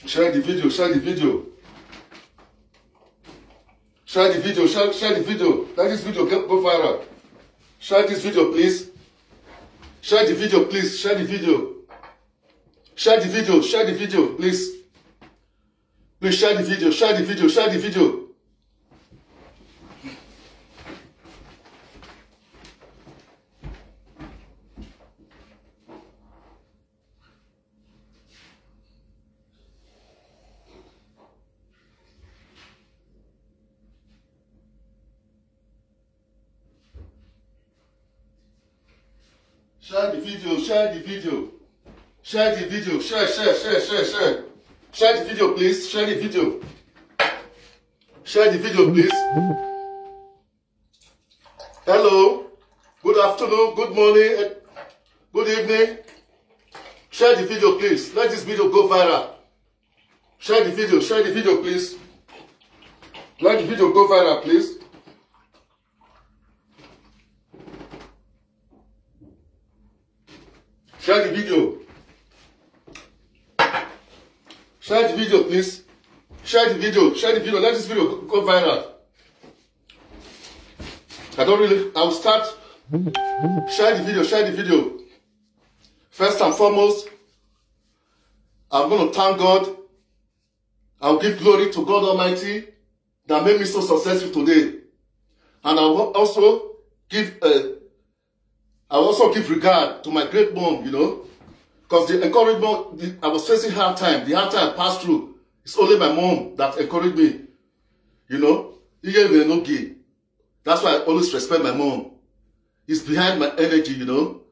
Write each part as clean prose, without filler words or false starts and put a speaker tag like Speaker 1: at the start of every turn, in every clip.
Speaker 1: Share the video, share the video. Share the video, share the video. Let this video go viral. Share this video, please. Share the video, please. Share the video. Share the video, share the video, please. Please share the video, share the video, share the video. Share the video, share the video. Share the video, share. Share the video, please. Share the video. Share the video, please. Hello. Good afternoon, good morning, good evening. Share the video, please. Let this video go viral. Share the video, please. Let the video go viral, please. Share the video. Share the video, please. Share the video. Share the video. Let this video go viral. I'll start. Share the video. Share the video. First and foremost, I'm going to thank God. I'll give glory to God Almighty that made me so successful today. And I will also give regard to my great mom, you know, because the encouragement, I was facing hard time. The hard time I passed through, it's only my mom that encouraged me, you know. That's why I always respect my mom. It's behind my energy, you know.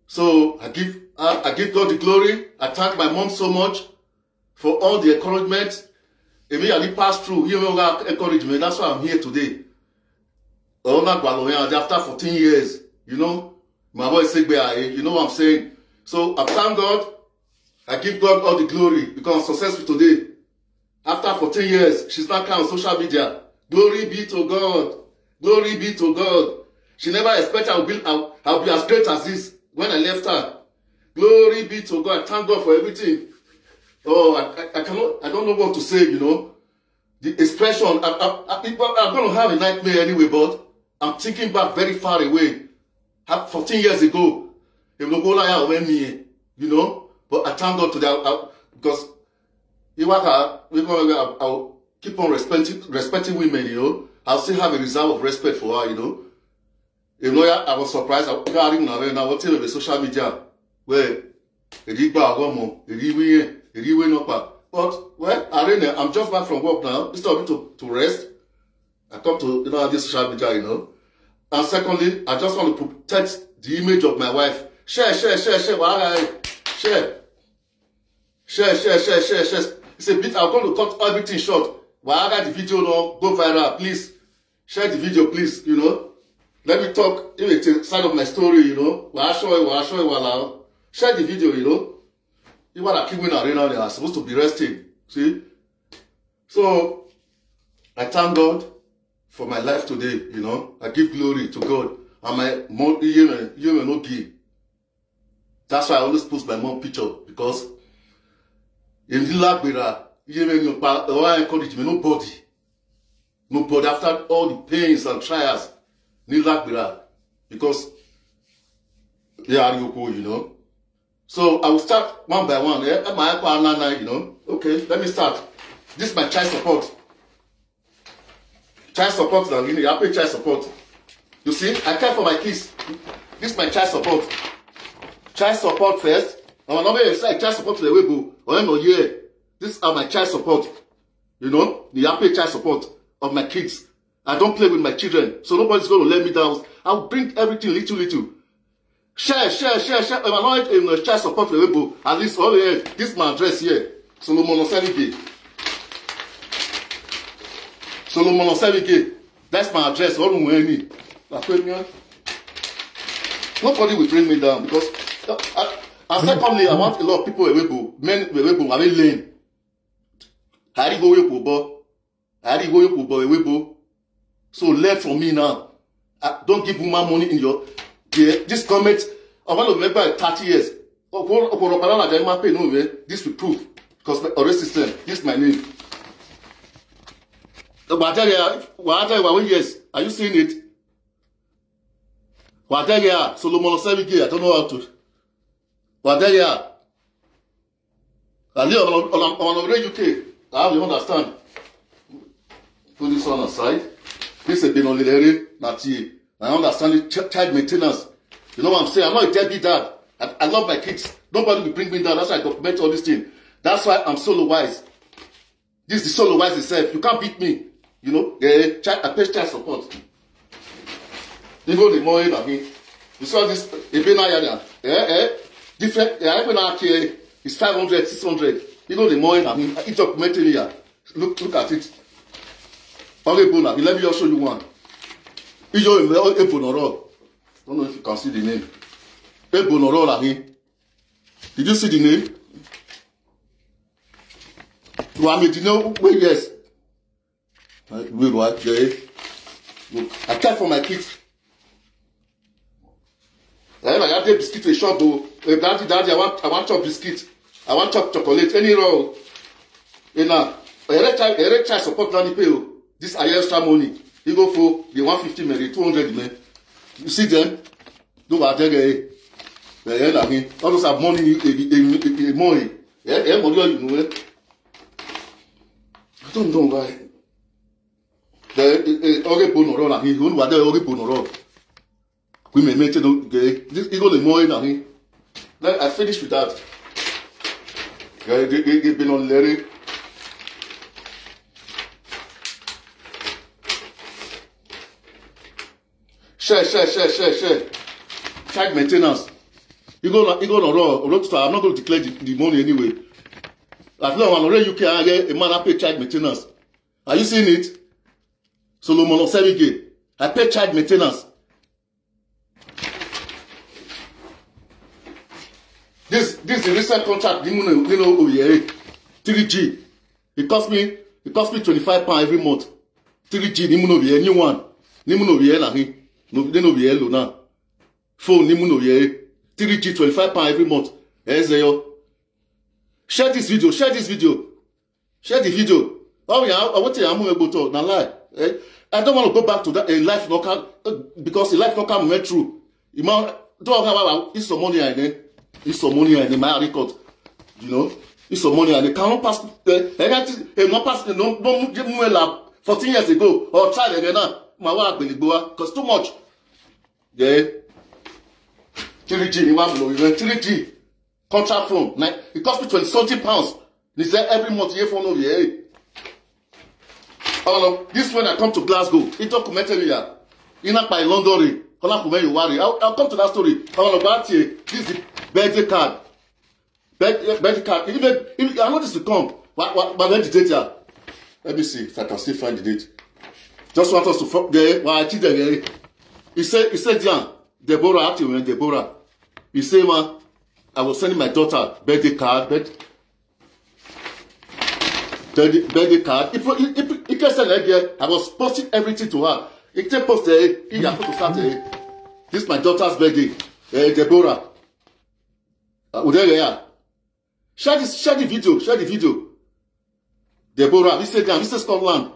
Speaker 1: So I give God the glory. I thank my mom so much for all the encouragement. Immediately passed through, encouragement. That's why I'm here today. After 14 years. You know, my voice say, you know what I'm saying? So I thank God. I give God all the glory because I'm successful today. After 14 years, she's not on social media. Glory be to God. Glory be to God. She never expected I'll be as great as this when I left her. Glory be to God. I thank God for everything. Oh, I don't know what to say, you know. The expression, I'm going to have a nightmare anyway, but I'm thinking back very far away. 14 years ago, you know, but I thank God today because I'll keep on respecting women, you know. I'll still have a reserve of respect for her, you know. You know, I was surprised. I was telling the social media where but well, I'm just back from work now. Instead of me to rest, I come to this social media, you know. And secondly, I just want to protect the image of my wife. Share. It's a bit, I'm going to cut everything short. The video now go viral. Please, share the video, please, you know. Let me talk, it's a side of my story, you know. Share the video, you know. You want to keep winning arena, they are supposed to be resting. See? So, I thank God for my life today, you know. I give glory to God. And my mom, no give. That's why I always post my mom picture, because in the lab with her, I encourage me, nobody after all the pains and trials, because they are you know. So I will start one by one. You know. Okay, let me start. This is my child support. Child support, I pay child support. You see, I care for my kids. This is my child support. Child support first. I'm not going to say child support to the Weibo. This are my child support. You know, I pay child support of my kids. I don't play with my children, so nobody's going to let me down. I'll bring everything little. Share. I'm not in the child support for the Weibo. At least all the this is my address here. Solomon Osevike. That's my address. Nobody will bring me down because. And secondly, I want a lot of people Weibo, men Weibo, I mean lane. How do you go Weibo? So learn from me now. Don't give woman money in your. This government, I want to remember 30 years. This will prove. Because my already system, this is my name. Yes, are you seeing it? Solomon Osebike, I don't know how to. I live on the UK. I have to understand. Put this one aside. This is Benolere, Nati. I understand child maintenance. You know what I'm saying? I'm not a deadbeat dad. I love my kids. Nobody will bring me down. That's why I document all these things. That's why I'm solo wise. This is the solo wise itself. You can't beat me. You know, I pay child support. Even the more than me. You saw this, different, it's 500, 600. Even the more than me. It's documented here. Look at it. Let me just show you one. I don't know if you can see the name. Did you see the name? You know, yes. I care for my kids. I have a biscuit to a shop. Daddy, I want chop biscuit. I want chop chocolate. Any roll. A child support nanny pay. This are extra money. You go for the 150 maybe 200 man. You see them? Do what they all those have money money. Yeah, money you know. I don't know why. The okay ponoro he who what the okay ponoro. We may make it this ego the more than then I finished with that. They been on Larry. Share. Child maintenance. You go on raw. I'm not going to declare the money anyway. At now, I'm already UK. I get a man pay child maintenance. Are you seeing it? Solomon Osebike. I pay child maintenance. This is the recent contract. 3G. It cost me £25 every month. 3G. New one. No now. Phone 3G £25 every month. Share this video. Share the video. Oh yeah, I want to able to now lie. I don't want to go back to that life knockout because the life knockout went through. It's some money I need. It's some money I need my record. You know, it's some money I need. Cannot pass. Not pass. No 14 years ago or try again now. My wife because too much. Yeah. 3G, 3G. Contract phone. It cost me £20. They say every month you phone over here. This when I come to Glasgow, it documented here. In by London, I'll come to that story. This is the birthday card. Birthday card. Even I want this to come. But when the date here? Let me see if I can still find the date. Just want us to get why I cheated. He said, Jan, Deborah, actually, Deborah. He said, man, I was sending my daughter birthday card, birthday card. He can send her. I was posting everything to her. He can post it. He has to start. This is my daughter's birthday, Deborah. Share the video. Deborah, this is Scotland.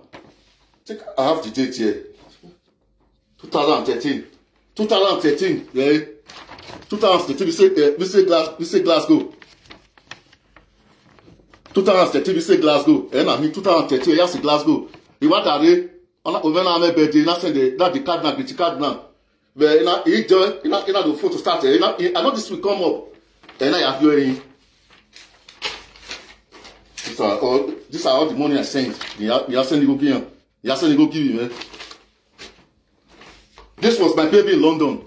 Speaker 1: I have the date here. 2013. 2013, yeah. 2013, we say Glasgow. 2013, we say Glasgow. And I mean 2013, yes, Glasgow. He went out there, when I'm a birthday, not send the card now, the card now. But he done, the photo started. I know this will come up. And I have you. These are all the money I sent. You are sending go give him. You are sending go give him, man. This was my baby in London.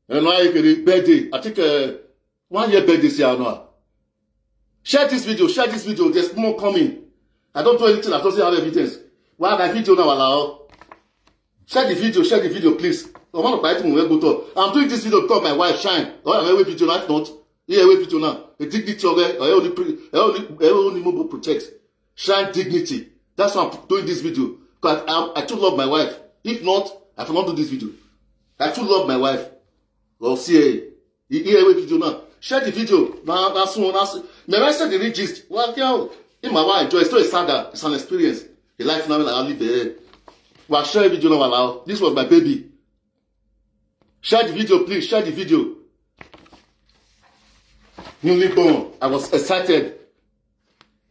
Speaker 1: And I birthday. I think 1 year birthday here now. Share this video. There's more coming. I don't do anything. I don't see how evidence. Why my video now allow? Share the video, please. I want to buy it when we go to. I'm doing this video because my wife shine. Oh, I'm away video now. If not, yeah, away video now. The dignity of it. I only mobile protect. Shine dignity. That's why I'm doing this video. Because I too love my wife. If not, I will not do this video. I too love my wife. Well, see, here away video now. Share the video. Now that's one. Maybe I said the real gist. Well, in my wife enjoy. It's still a saga. It's an experience. A life now I live there. Well, share the video now allow. This was my baby. Share the video, please. Share the video. Newly born. I was excited.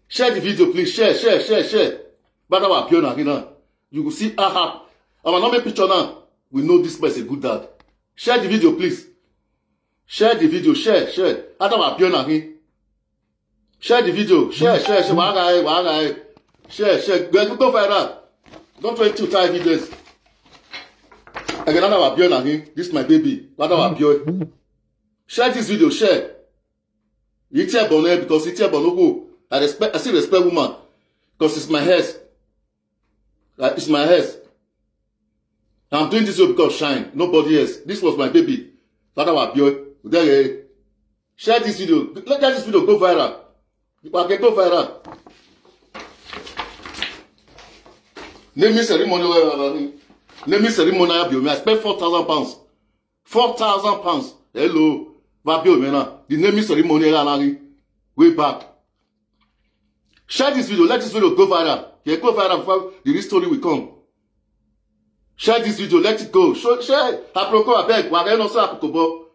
Speaker 1: Share the video, please. Share. But our piano, you will see aha. Our normal picture now. We know this man is a good dad. Share the video, please. Share the video. Share. Our piano, share the video. Share. Share. Go viral. Don't wait to tie videos. Again, our piano, this is my baby. Our piano. Share this video. Share. It's a bonnet because it's a bonnet. I still respect woman because it's my hair. It's my hair. I'm doing this because shine. Nobody else. This was my baby. Father was pure. Share this video. Let this video go viral. Go viral. Naming ceremony. Naming ceremony. I spent £4,000. £4,000. Hello. The naming ceremony. Way back. Share this video. Let this video go viral. Go viral before the real story will come. Share this video. Let it go. Share. Aproko abeg. Wa no so aproko.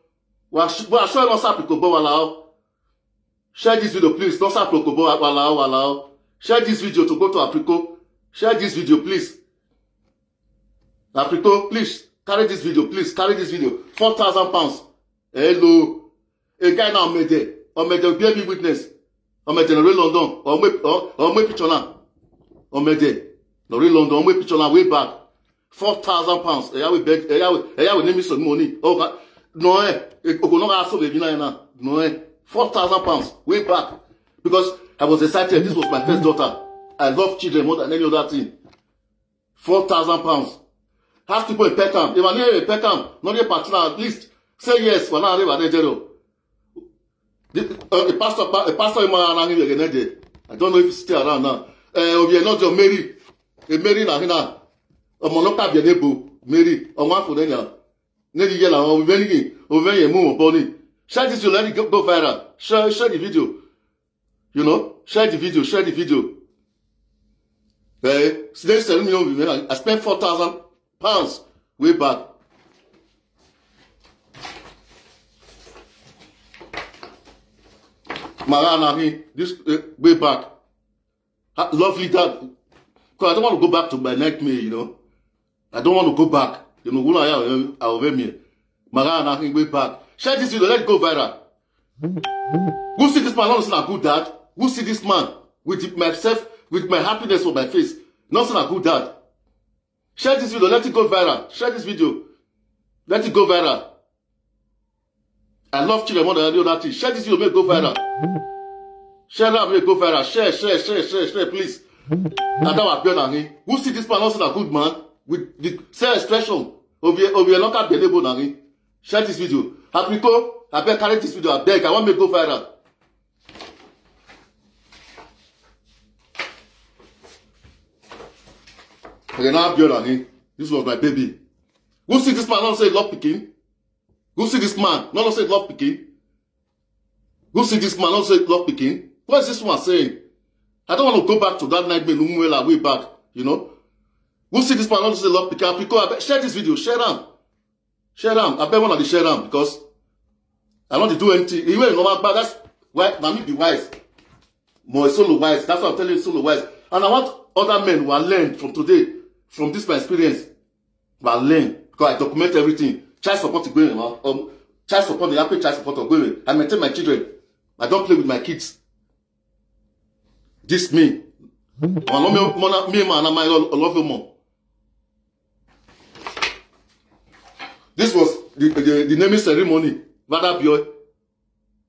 Speaker 1: Wa show no so aproko walao. Share this video, please. No so aproko walao. Share this video to go to Aproko. Share this video, please. Aproko, please carry this video. Please carry this video. £4,000. Hello. A guy now made it. Or made a baby witness. Or made in real London. Or my picture now. Or made it. No real London. Or my picture now way back. £4,000. Eya we beg. Eya we name me some money. Oh, no, no, ask baby now. No, £4,000 way back. Because I was excited. This was my first daughter. I love children more than any other thing. £4,000. Have to go and pet them. If I need a pet them, not a partner, at least say yes. When I live at the pastor in my I don't know if he's still around now. We are not just Mary. Mary na ọmọlọ́pàá bí ẹnẹ́bù Mary ọmọ àfọ̀dẹ́yà níbi yẹn làwọn òvẹ́yìn mú wọn bọ́ ní. Share this video, let it go viral. Share the video. You know, share the video. Today's ceremony, I spent £4,000 way back. Marana, this way back. Lovely dad. Because I don't want to go back to my nightmare, you know. I don't want to go back. You know, when I will me. Marana, way back. Share this video, let it go viral. Who see this man not saying a good dad? Who see this man with myself, with my happiness on my face? Not saying a good dad. Share this video, let it go viral. Share this video. Let it go viral. I love children more than any other thing. Share this video, make it go viral. Share that, make it go viral. Share, please. Who see this man not saying a good man with the same expression? Obi not be able. Share this video. Aproko, I beg carry this video. I beg. I want me to go viral. Okay, now I'm this was my baby. Who see this man not say love picking? Who see this man not say love picking? Who see this man not say love picking? What is this one saying? I don't want to go back to that nightmare way back. You know. Who see this man not say love picking? Aproko, share this video. Share them. Share them. I bet one of the share them because I don't want to do anything. Even normal, but that's why let me be wise. More solo wise. That's what I'm telling you, solo wise. And I want other men who are learned from today, from this my experience, who are learned because I document everything. Child support is going on. Child support, the happy child support is going. I maintain my children. I don't play with my kids. This me. I love you more. This was the naming ceremony. Vada Bio.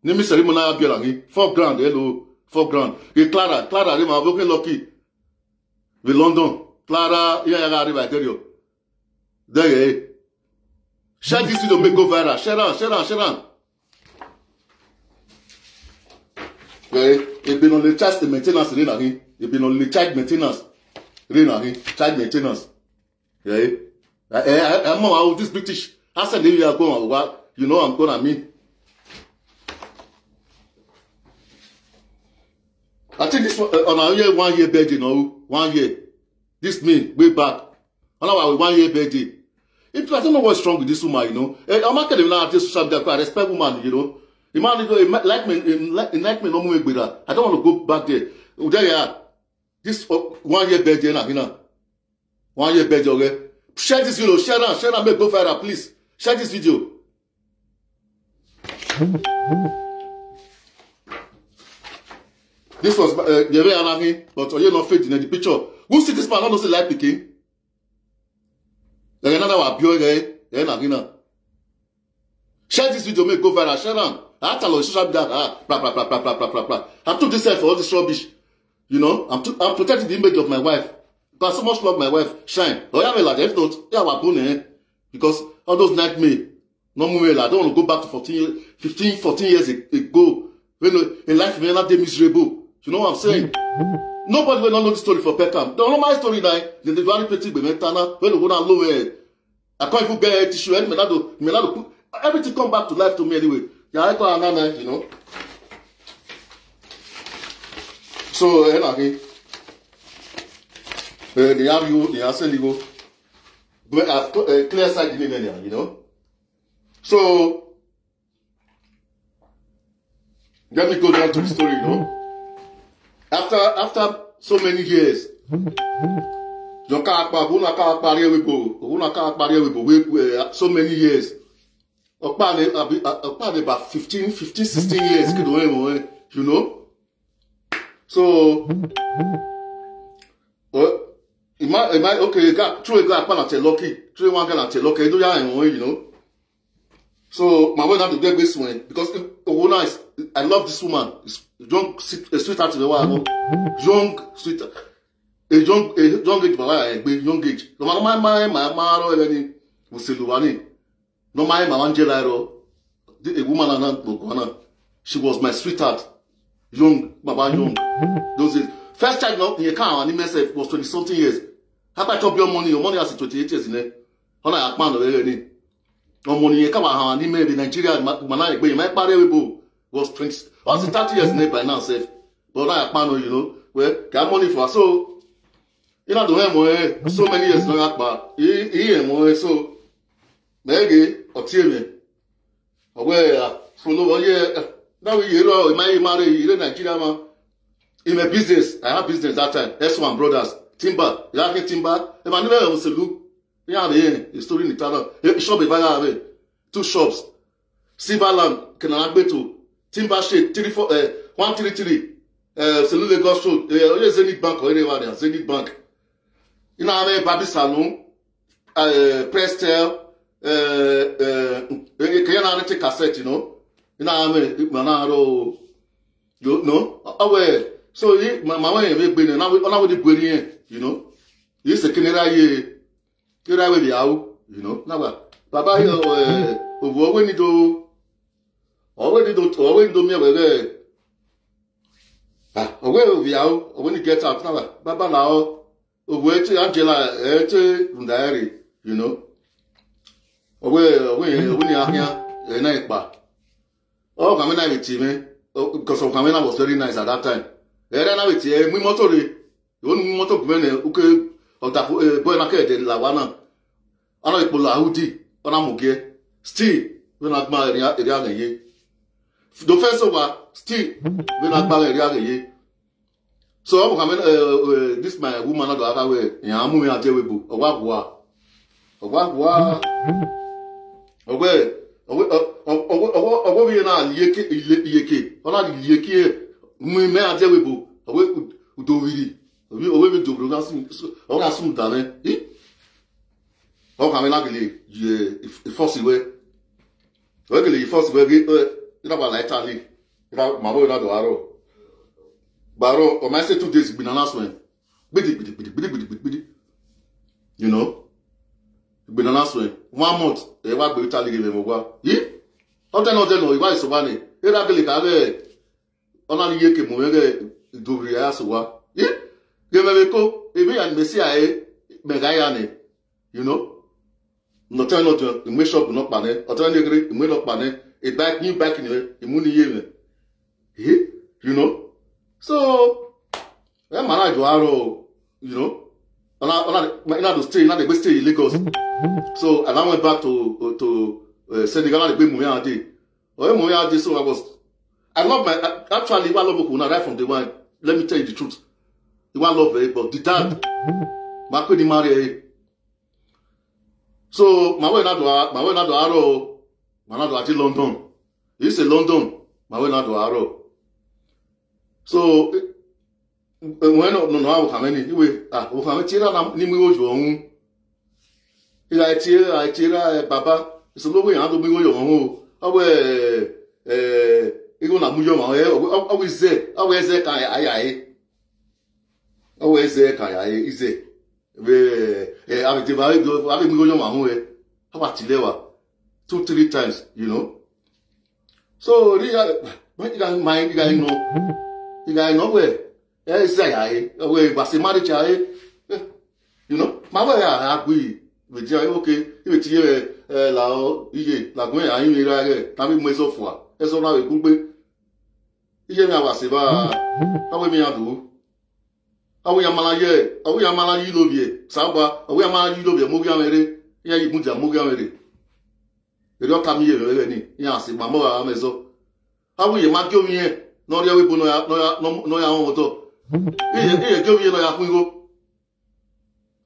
Speaker 1: Naming ceremony £4,000. Hello. £4,000. Clara, I'm very lucky. With London. Clara, I tell you. There. Share this video, make go viral. Share on. It's been only charge the maintenance. It's been only charge maintenance. Charge maintenance. I'm this British. I said, you are going, you know, I'm going to mean. I think this on our year 1 year birthday, no, 1 year. This me way back. On our 1 year birthday. If I don't know what's wrong with this woman, you know. I'm not telling you now social media. I respect woman, you know. The man like me, no more with that. I don't want to go back there. There you are. This 1 year birthday, you know. 1 year birthday, okay. Share this video, share and make go viral, please. Share this video. This was the way I'm having, but you're not fit in the picture. Who see this man? Not see light picking. There's another one, share this video, make go viral, share them. I tell you, social media, blah, blah, blah, blah, blah, blah, blah, blah. I took this for all this rubbish. You know, I'm protecting the image of my wife. But I so much love my wife, shine. Oh, yeah, well, if not, yeah, we're because all those nightmares, no more, I don't want to go back to 14 years ago. When in life, we're not miserable. You know what I'm saying? Nobody will not know the story for Peckham. Don't know my story now. The very petty Bementana, when you go down low, I can't even get a tissue. Everything come back to life to me anyway. Yeah, I call Anana, you know. So, anyway, they have you, they are sending you. But I've clear side in India, you know. So, let me go down to the story, you know. After so many years, so many years, about 15, 16 years, you know. So, okay, you know. So, my way not to get this one because I love this woman. Young, sweetheart to the world. Young, sweetheart. A young age, young age. No matter my maro, any Musilwani. No, my Angela, a woman, she was my sweetheart. Young, Baba Young. Those days. First child now in your car, and myself was 20 something years. How about your money? Your money has 28 years in it. On a man of any. No money, come on, he made in Nigeria, my party was 20, was 30 years by now, safe. But I have you know, well, got money for so, you know, so many years, no, but he so, maybe, or Timmy, where, from over here, now you know, my marry, you Nigeria, man. In my business, I have business that time, S1 Brothers, Timber, you have Timber, if I never was a look. Yeah, the story in the shop is 2 shops. Silverland, Kenanagbeto, Timber Shade, 133, Selu Lagos Road, Zenith Bank or anywhere there, Zenith Bank. You know, I have Baby Salon, Prestel, Kayanarete cassette, you know. You know, I have Manaro, you know, away. So, my way, now with the Burian, you know. This is a Canada. You know, now, Baba, when you do, already do me away. Away of you, when you get out now, Baba now, wait till Angela, diary, you know. Away, when you are here, a night bar. Oh, come in with me, because of Camena was very nice at that time. Then I with you, we motori, one motor, okay. Boy na ke de la wana ana ipola hudi ona muge still we na gba area ye do first over still we na gba area ye so I'm coming this my woman na do aka we yan amu mi ate webu ogwa we na yeke ona yeke mu me ate webu owe udowiri we will do broadcasting. On a soon done it. How can we not believe you force away? Luckily, you force away, you know, like Italy. You know, my boy, not the arrow. Baro, or my say 2 days, been an announcement. You know, been an announcement. 1 month, they work with Italy, give him over. Yeah? Not know, you guys so funny. You know, I have only a year came do rehearse. Yeah? Even and Messiah, Megayane, you know, not telling you, you may shop not panel, or telling you, you may not panel, a back new back in the money, you know. So, manage to, you know. Not to stay, not to stay in Lagos. So, and I went back to Senegal, and I Moyade. So I love actually, I love Okuna right from the one. Let me tell you the truth. The one love it, but the dad, my couldn't marry. So, my way not to Arrow, my not to London. You say London, my way not to Arrow. So, when no how come anyway, o come tira na ni mi ojo ohun. Ila tira baba, so lo we han do mi ojo ohun o. Igo na mu yo ma o we ze kan ayaye. O we ze kan ayaye ize. We abi ti ba do abi mi ojo ma hu e. How about tilewa 2-3 times, you know. So, you guys mind, you guys know where. We was married, you know. My way, I agree with you. Okay, if you lao, la going, I mean, I mean, so far. That's all I could be. You know, I was how we may do. Are we a malaye? Are we a malayi lobby? Saba, are we a malayi lobby? Mugamere, yeah, you put your mugamere. You don't come here, any. Yes, my mother, Amezo. How will you mark your me? No, there will be no motor. Here, go here,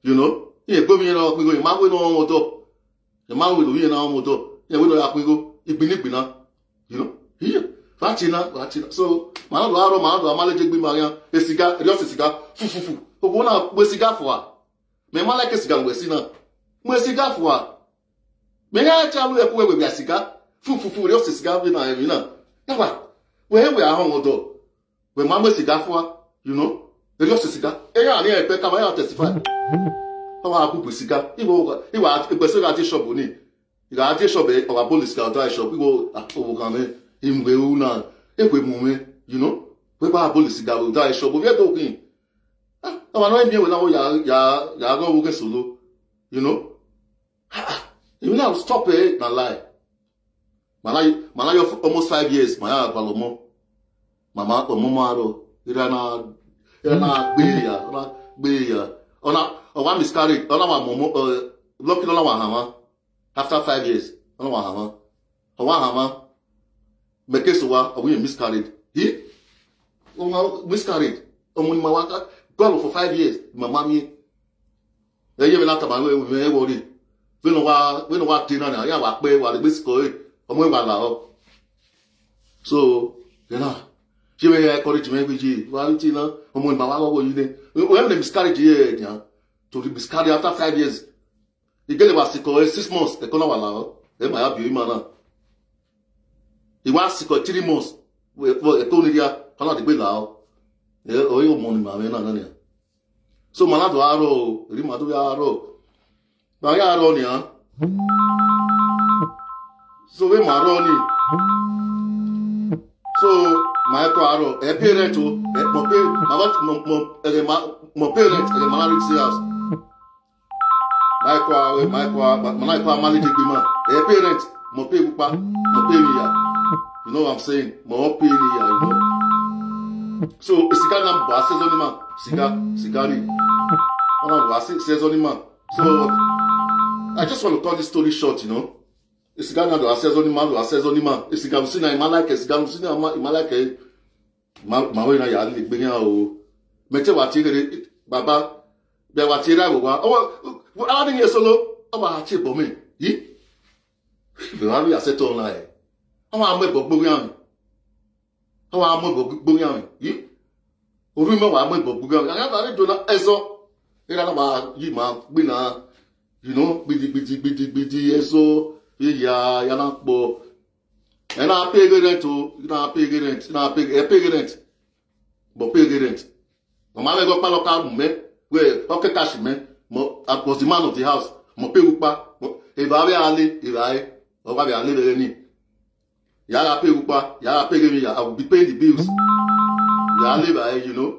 Speaker 1: you know, here, go here, you mark with no motor. The man will be in our motor. Yeah, we don't have to go. It's been, you know, here. Fatina. So, Manado, Malajik, Maria, a cigar, just a cigar, fufu. Who won't have a cigar for her? May my like a cigar with Sina. Where's cigar for her? May I tell you where we are cigar? Fufu, just a cigar with my Mina. Never. Where we are home, though. When Mamma cigar for her, you know, just a cigar. I near a peck of my testify. How I cook with cigar? He will a person at the shop, won't he? You got a shop or a police car dry shop. We go overcome him, we will not. If we move, you know, we buy a police cigar will die shop. We are talking. I want to know when ya go get solo, you know. You know, stop it, not lie. Malay almost 5 years, my Balomo. Mama, Momaro, Irana, Beya, one miscarriage, Momo, looking on one hammer. After 5 years, on one hammer. One hammer, make us a we miscarried. He? Miscarried. Mawaka, gone for 5 years, my mammy. They even after my way, we may worry. We know what dinner now, yeah, what way, what the biscuit, so, you know, she may encourage me, well, you know, when my mother, we have the miscarriage here, to the miscarriage after 5 years. You get about 6 months, the corner allow, then my happy man. He was 3 months, with a Tonia, cannot the bill now. Oh, your money, my man. So, Manado Arrow, Rimadu Arrow. Bayaronia. So we maroni. So my car, a parent to my parents, a married house. My car, managing woman, a parent, Mopepa, Mopenia. You know what I'm saying? Mopenia, you know. So a cigar number, saisonima, cigari. Saisonima. So I just want to cut this story short, you know. It's Ghana do assessonima. It's Gamsina, Malaka, it's Gamsina, Malaka, Mawina Yali, Benya, Metawati, Baba, Bewatira, oh, adding a solo about Chipome. He? The Army are set online. How am I Boguyami? How am I Boguyami? He? Remember what I'm Boguyami. I have to do that. Eso, Yima, Bina. You know, bidi, eso, yanakbo. And I pay rent to, pay rent. But pay rent. Mama go paloka me, where pocket cash me, I was the man of the house. Mo pay upa, if I ali, Yara pay upa, Yara pay me, I will be paying the bills. Yara, you know.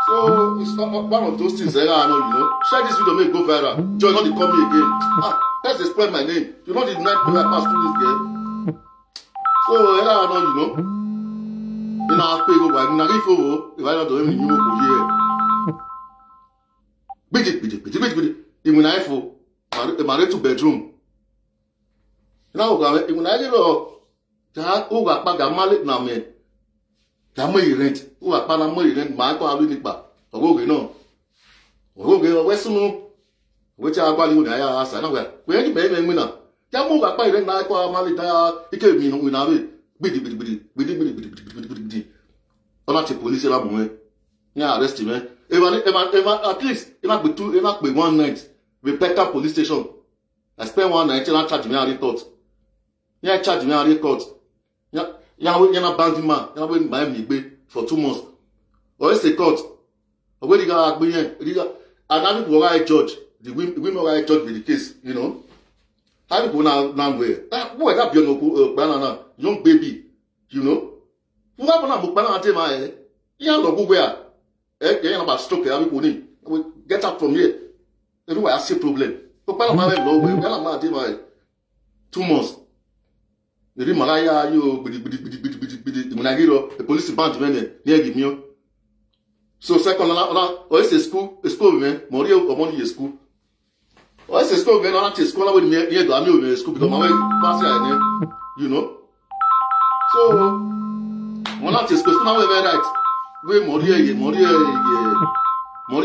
Speaker 1: So it's not one of those things that I know, you know. Share this video, make go viral. Join, not to call me again. Let's spread my name. You know the night I pass through this game. So I know, you know. ina pe go wa na ri fo wo e wa lo do mi mi wo ko ye bidi imuna ifo ma re to bedroom ina o ga imuna ri ro ta o ga pa ga male na me ga mo rent o ga pa na mo rent ma ko alu nipa ogoge no ogoge o wesunu we ti agba li na ya asa na we ni be me na ja mo ga pa rent na ko male da ike mi no na be bidi ona ti police la mo ni arrest me eva at least ina pe 1 night we Peckham police station. I spend 1 night and charge me a report. Yeah, charge me a report. Yeah, na bandit man. Yeah, we buy me for 2 months. Or it's a court. Or where you got agreement. And people right judge. The women right judge with the case. You know. How people now where? Boy, that be no banana young baby. You know. Who have na book banana te ma eh? Yeah, no go where. Yeah, about stroke. We get up from here. Everywhere I see problem. But when I'm low, when I'm 2 months. The Malaya, you Munagiro, the police band near Gimio. So, second, or it's a school, man, Morio or money is school. Or it's a school, man, I'm school with near the Amu school because my way, you know. So, when I'm school, now we're right. We Moria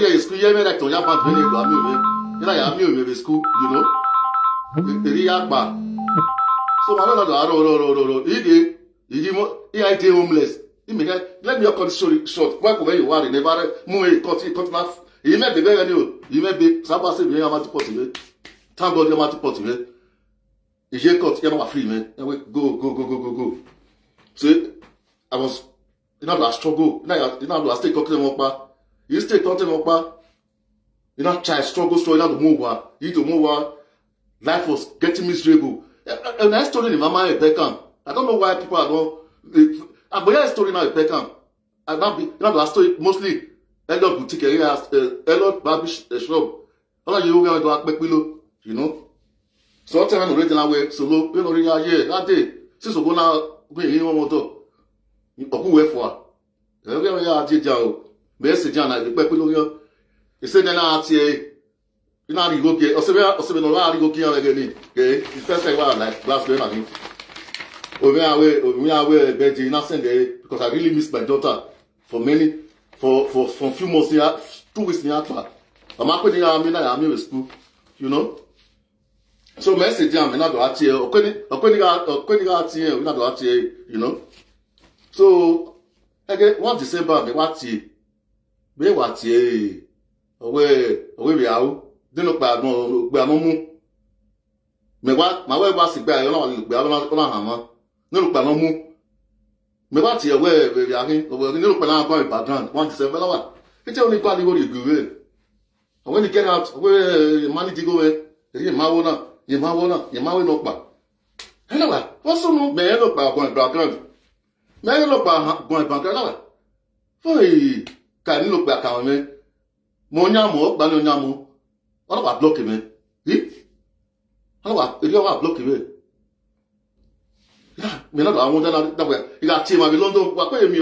Speaker 1: is school, you're right on your band when you go Amu. I am school, you know. So I don't know. He homeless. Let me cut story short. Why go where you are? Never move. Cut enough. He may be very new. He may be. Sabasi be amati possible. Thank God you amati possible. He just cut. You know free man. Go. So I was. You know I struggle. You know I stay cutting up. You stay cutting up. You know, child struggle, you know, to move on. You need to move on. Life was getting miserable. And I story in Mama Peckham. I don't know why people are don't. But I story now in Peckham. I don't be, you know, I story mostly Elliot boutique area, Elliot Barbie shop. All of you going to act below, you know. So what time already now way solo, you know, yeah, that day. Since we go now, we in one motor. You who wait for? We are did you? Message and I below. He said, "Now, you know, you go get. Also, no, you go get again. Okay, the first time I like last day, I mean, we are Betty, nothing there because I really miss my daughter for few months here, 2 weeks near her. I'm not going to I'm in school, you know. So, message, I'm not going to we not you know. So, again, 1 December, me what ye. Owe bi awu dinu pa mo mu me wa ma we wa si gba yo na gba na han mo ninu pa mo mu me wa ti we bi akin owe ninu pa na go background 1 December la wa ite oni pa ni go ri gure when you get out we manage go we ye ma wo no pa hello wa what so no me no pa go background me no pa go background la wa foi ka ni lo pa ka me Monyamo, Banonyamo, all about blocking me. How about if you are blocking me? Yeah, me not I want that way. You got team of London, what way me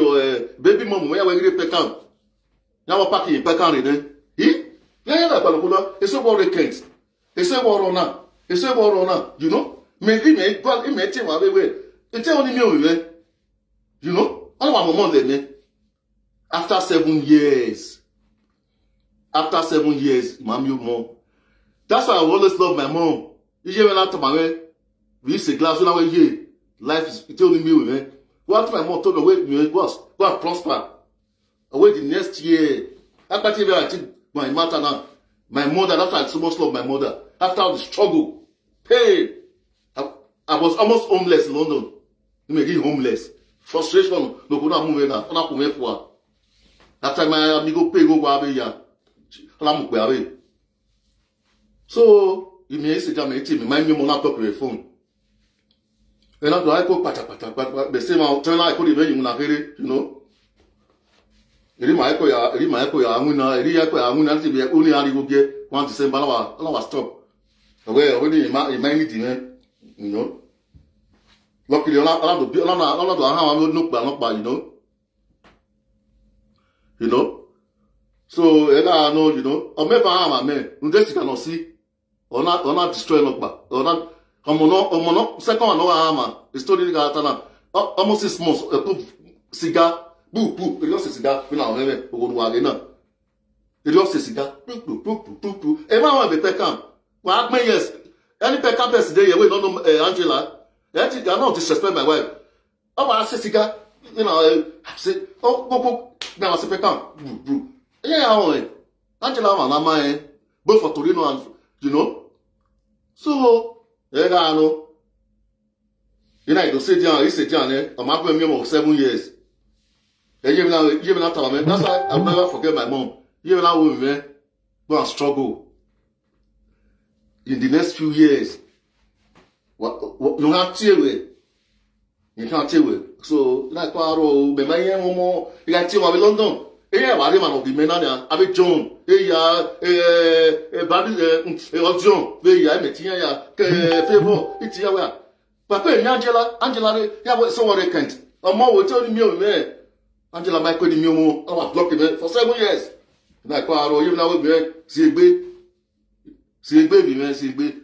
Speaker 1: baby mom, where we Peckham. Now packing in Peckham, then. Yeah, Palapula, it's a war against. It's a war on now. It's a war on now, you know. Maybe me, but it may team away. It's only me, you know. All of my mom, me. After 7 years. After 7 years, mom, you mom. That's why I always love my mom. You hear me after my way. We used to glass when I was here. Life is telling me, man. What my mom told me, it was go and prosper. Away the next year. After I think my mother now. My mother, that's why I so much love my mother. After all the struggle, pain. I was almost homeless in London. You may get homeless. Frustration. No, go not move now. Not come for. After my amigo pay go away here. So, you may say, remind me more talk your phone. And I go pata, the same out, turn I could even you know. Amuna, be only I get 1 December, I stop. Away already in my meeting, you know. Luckily, I don't know how I would look by, you know. you know. So, you know, or maybe I'm a man, you just cannot see, or not destroy no, or not, second one, no armor, the story got almost 6 months, cigar, boo, it lost a cigar, you know, maybe, it lost a cigar, boo. Everyone will be peckham. Well, yes, any peckham best day, we don't know Angela. I not disrespect my wife. Oh, I say cigar, you know, I say, oh, now I say peckham, boo. Yeah, Angela, my both for Torino and, you know. So, I know. You know, you say, John, it's a John, I'm not going to 7 years. Even now, that's why I'll never forget my mom. Even now, we go and struggle. In the next few years, you have to away. You can't tell away. So, like, you got to go to London. Yeah, I man be menania. Avec John. Babi, John. Yeah, metia ya. Favor. It's ya. Papa, Angela, yeah, so what I can't. A more will tell me, Angela might call me more. I was blocking it for 7 years. Like, you know, see, baby, man, see, baby.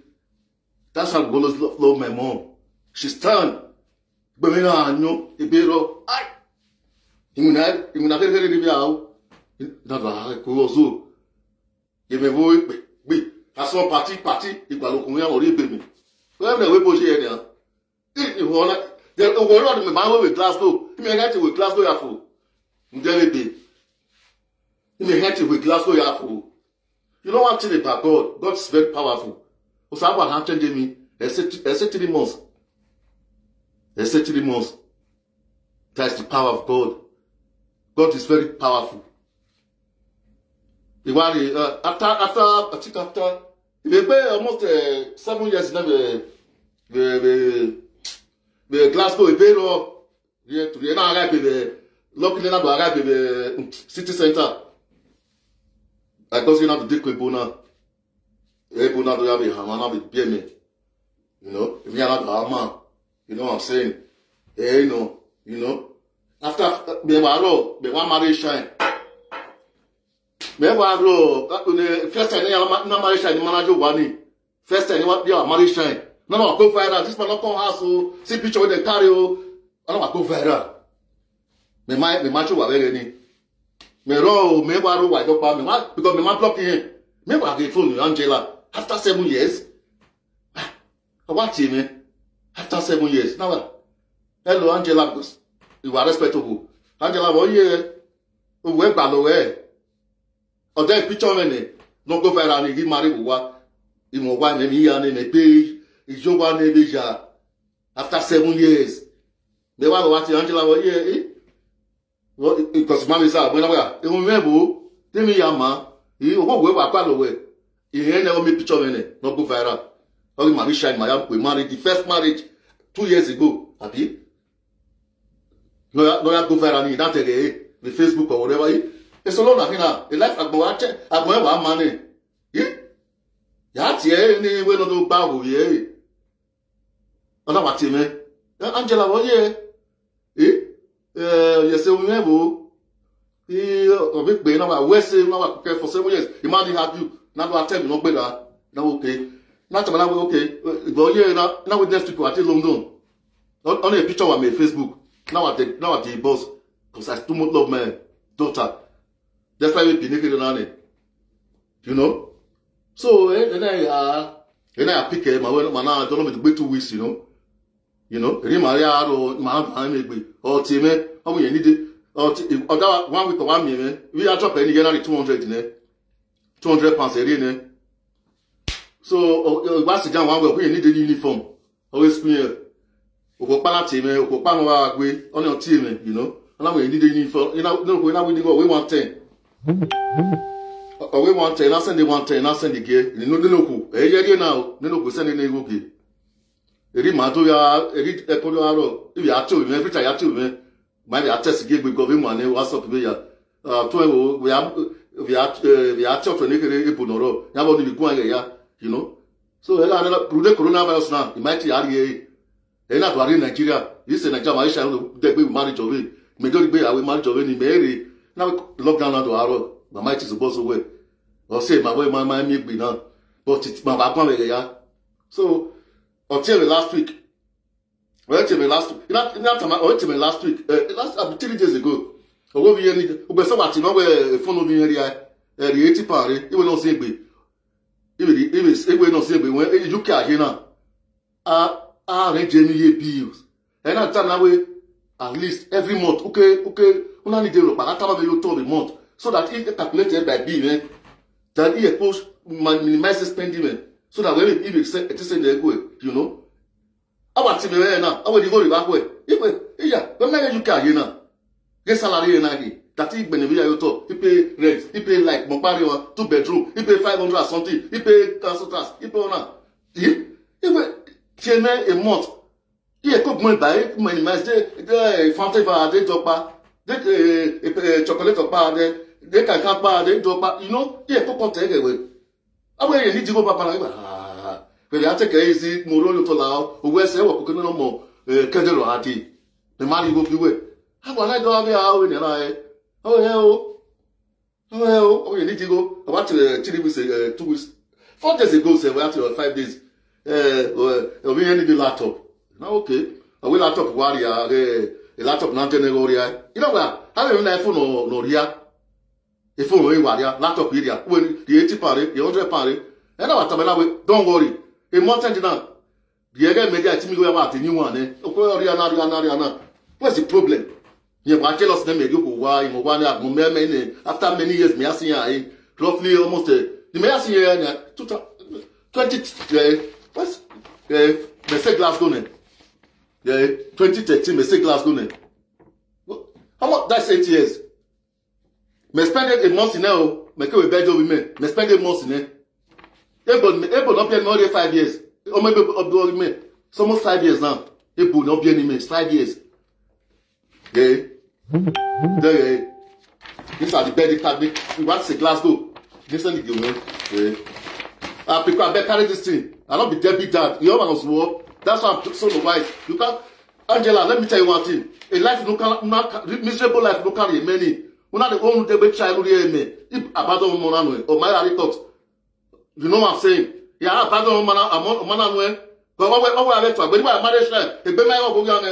Speaker 1: That's how God love my mom. She's turned. But when I know, a bit of, il m'a fait des biens. Dans la course, il me voit, oui, à son parti, il va le combien au libre. Well, the way posé, il voit là, the world of my with Glasgow. He may have to with Glasgow, Yafu. Indelible. He may have to with Glasgow, Yafu. You know one thing about God? God is very powerful. Because I want to tell me, I said 3 months. I said 3 months. That's the power of God. God is very powerful. After, almost 7 years now, the Glasgow, the city center. I don't see now the Ebona. Ebona to have a hammer with BMA. You know, if you are not a man, you know what I'm saying? You know. After the one marriage shine. First time you marriage shine, the manager one. First time you are marriage shine. No, go viral. This man not come house, see picture with the carry. I don't go viral. Me macho wa very me ro me wa ro wa do pa me because me man block him. Me wa get phone Angela after 7 years. I want him after 7 years. Now, hello Angela, because you are respectable. Angela, what year? We gba lo we. O de picture me no go viral ni marry wa. Imo wa me mi ya ni me pe ijo wa ne be ja after 7 years. Me wa lo wa ti Angela what year? Because mommy said, when I remember, tell me, Yama, you won't go back away. You ain't never made picture in it, not go viral. Only my shine, we married the first marriage 2 years ago. Happy? No, go viral, you don't take the Facebook or whatever. It's so long, a life I go out money. That's any way to do bow, yeah. Another man. Angela, what year? Yes, we have a big bay now. West now for 7 years. The man have you now. I tell you no better. Now okay. Not now okay. But yeah, now with next people at London. Only a picture on my Facebook. Now at the boss because I too much love my daughter. That's why we be naked on it. You know. So then I pick him. I don't know me to wait 2 weeks. You know, Maria or Maham or Timmy, how we need it, or 1 week or 1 minute. We are dropping again 200 £200 a year. So, what's the down 1 week? We need the uniform. Always clear. Okopana Timmy, Okopana way on your team, you know. And now we need the uniform. You know, no, we're we go, we want 10. We want 10, I send the 110, I send the gear. You know, the local. Hey, now, the local sending the local. Eri mato ya eri ekodo aro if you are to every time you to my be attest give because we money WhatsApp be ya to we are to nekere ebunoro ya bo ni go ya you know so ela prude coronavirus now it might ya ye ela to are Nigeria this is Nigeria Malaysia de be marriage of it majority be we marriage of ni mere Now lockdown now to our my is supposed to work. Or say my way my me be now. But it's my background yeah. So until last week. Well, tell me last week. Not time I tell me last week. Last 3 days ago. Owo bi eni. Ugbe so what no we phone bi area. The 80 pare. E we no say gbe. E we no say gbe when you care here now. Arrange any bills. And that time now we at least every month. Okay. Una need to but that time we to the month so that it calculated by bill that it push minimize spending so that when if it say they go, you know. Our team now, I will go back way. When you can, you know, get salary na that is benefit you talk. He pay rent, he pay like Mopari 2 bedroom, he pay 500 or something, he pay council tax, he pay on. He pay a month. He cook money by minimize the fountain for the dopa, the chocolate or bar, they can come bar, they dopa, you know, he cook take away. I will need to go papa. But I take easy, Moro to Lao, who wears a walk no more, Kedero Hati. The money go away. How will I do out in an eye? Oh, you need to go. I want to 3 weeks, 2 weeks. 4 days ago, say, we have to 5 days. We need the laptop. Now, okay. I will laptop warrior, a laptop not general. You know what? I have an iPhone no here. A phone warrior, laptop here. When the 80 party, the 100 party. And I was don't worry. A month and now, the other media team go about the new one. What's the problem? You want to tell us them why after many years, me asking roughly almost the me asking 20 what's me say Glasgow 2013 me say Glasgow. How much that's 8 years? Me spend a month in now, make a better women. Me spend a month in there. Able not be more than 5 years. Or maybe it's almost 5 years now. Able not be any 5 years. Yeah. These are the bed cabinet. We want to say Glasgow. This is the man. Yeah. People I carry this thing. I not be dead dad. You know war. That's why I'm so wise. You can't Angela, let me tell you one thing. A life miserable life no carry many. We're not the only debate child here me. If abandon monano or my report. You know what I'm saying? Yeah, pardon, man, but what I to, but my marriage, a baby, I go young.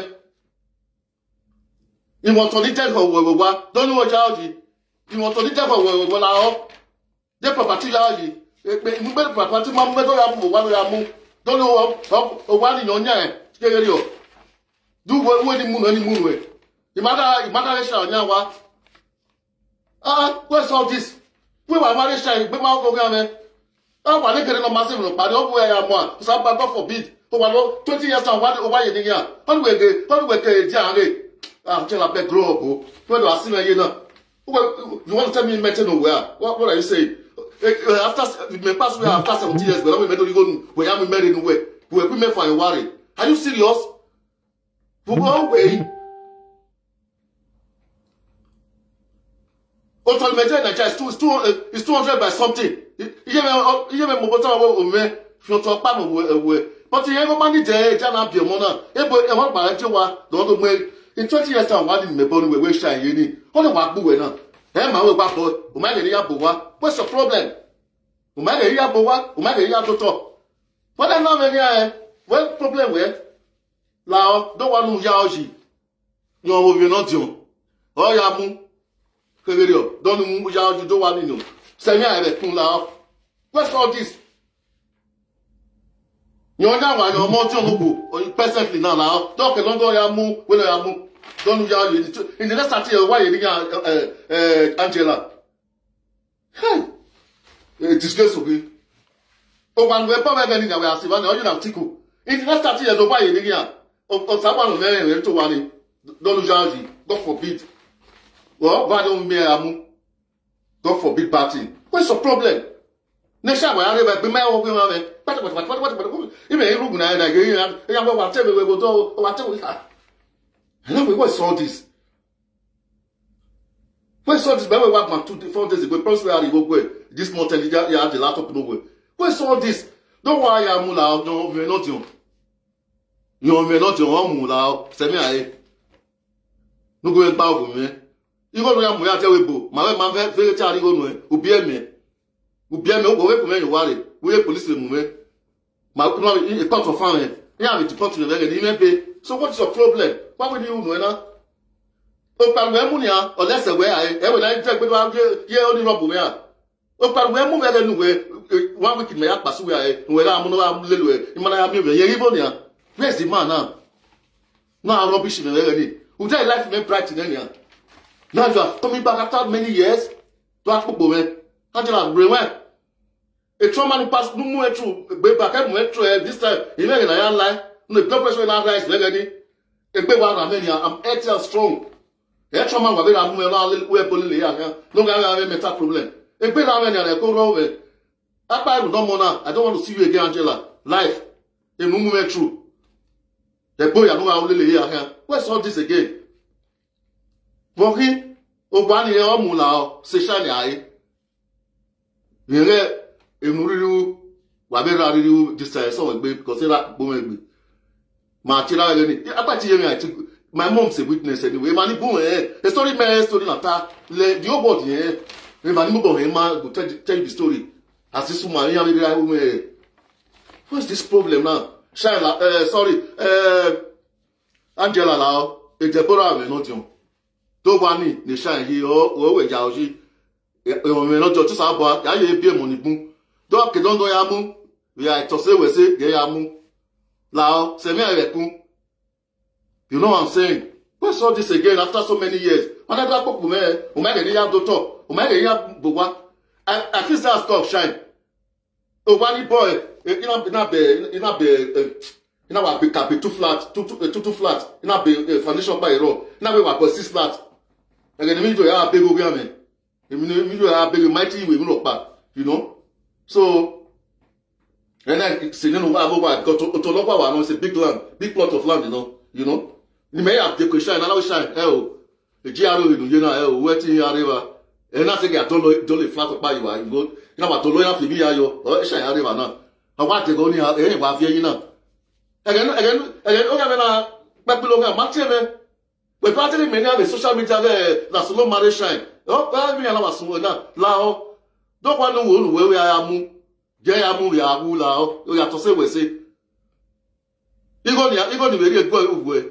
Speaker 1: You want to detect her, don't know what Georgie. You want to detect her, well, the property, you better property, Mamma, don't know what in your name. Do what the moon any moon way. The matter shall now. What's all this? We were married, but my program. I want to get a massive look, but don't wear a one. So God forbid. 20 years on one over in here. How do we get Johnny? Until I bet grow up. When do I see you know? You want to tell me mental nowhere? What are you saying? After we may pass away after 70 years, but we may go where I'm married in way. We may for a worry. Are you serious? We go away. Auto major is 200 by something. You have Mobota over from Topam. But you have a money day, Jana Piemona, a by Joa, don't wait. In 20 years, I'm wanting the bone with shine uni. Only what Buena. Emma will back, Umaga Boa. What's the problem? Umaga Boa, Umaga to talk. What I know, what problem with? Lao, don't want to Yaoji. No, you're not you. Oh, Yamu. Don't move out, you don't want to know. Say, I have a what's all this? You're now your motor or presently now. Don't go Yamu, when I move. Don't yell in the next 30 years. Why you Angela? Hey, disgraceful. Oh, one weapon again, I will see one or you have tickle. In the next 30 years, why you of someone who married to one. Don't judge, God forbid. Well, why don't me amu? God forbid party. What's the problem? Next time I have a mail of women. What? You may look now like you have whatever we will do or whatever we have. And what's all this? What's all this? Remember what 2 to 4 days ago, personally, go this morning, you had the laptop nowhere. What's all this? Don't worry, I'm out. No, we're not you. No, we're not your home. Send me. No going back with me. Igo no ya mu ya tewebo. Ma we ma very tari go no. Ubi eme o we come you ware. We police mu me. Ma no e part of farm. Ya be to part to the ni me. So what's your problem? Why would you know na? O pa we mu nia o lese we ai. E we na je gbe wa ye o ni robo me a. O pa we mu we nu we 1 week me ya pass we ai. We la mu no am lelu e. Imana ya mi we ye ibo nia. Where's the man now? Now rubbish me already. Who tell life me bright in any. Now you are coming back after many years to ask for me. Angela Brewen. A trauma no pass no more through. Back I went through this time. You know I lie. No blood pressure now rise already. A big one I'm ATL strong. A trauma will be a more we bully here. No I have mental problem. A big one I go wrong with. I don't want to see you again, Angela. Life. A movement through. The boy I know I will here. Where's all this again? Voki, Obani or Mulao, Seshani I. Yere, Emuru, Wabera, this time, so because that boom. Martina, I think my mom's a witness anyway. Mani boom, the story man story not that. The obot here, Mani Bohema will tell you the story. As this woman, what's this problem now? Shaila, sorry, Angela Lao, a Deborah Venotion. Do one ni shine here, or we jauji. We not just about Yay be money boom. Do I don't know Yamu? We are to say we say Yamu. Lao, send me a boom. You know what I'm saying? We saw this again after so many years. When I got up with me, Omega Doctor, Omega Bowa. I feel that stuff shine. Oh, one boy, be cap two flat, two flat. Be foundation by row. Now we were 6 flat. Again, the middle are big women. The middle are big mighty we will back. You know. So, and I say no over got to Lopa. It's a big land, big plot of land. You know. You may have the shine. I shine. Oh, the GRO, you know, waiting arriva. And I think I don't flat by you. I go. You know what? To lawyer for me, oh, shine arriva now. I want to go near any of you know. Again, Martin, we practically many of the social media there, that's no marriage shine. Oh, I mean, I was now, Lao, don't want to know where we are. Jayamu, Yahu, Lao, you have to say, we say. Even the very good away.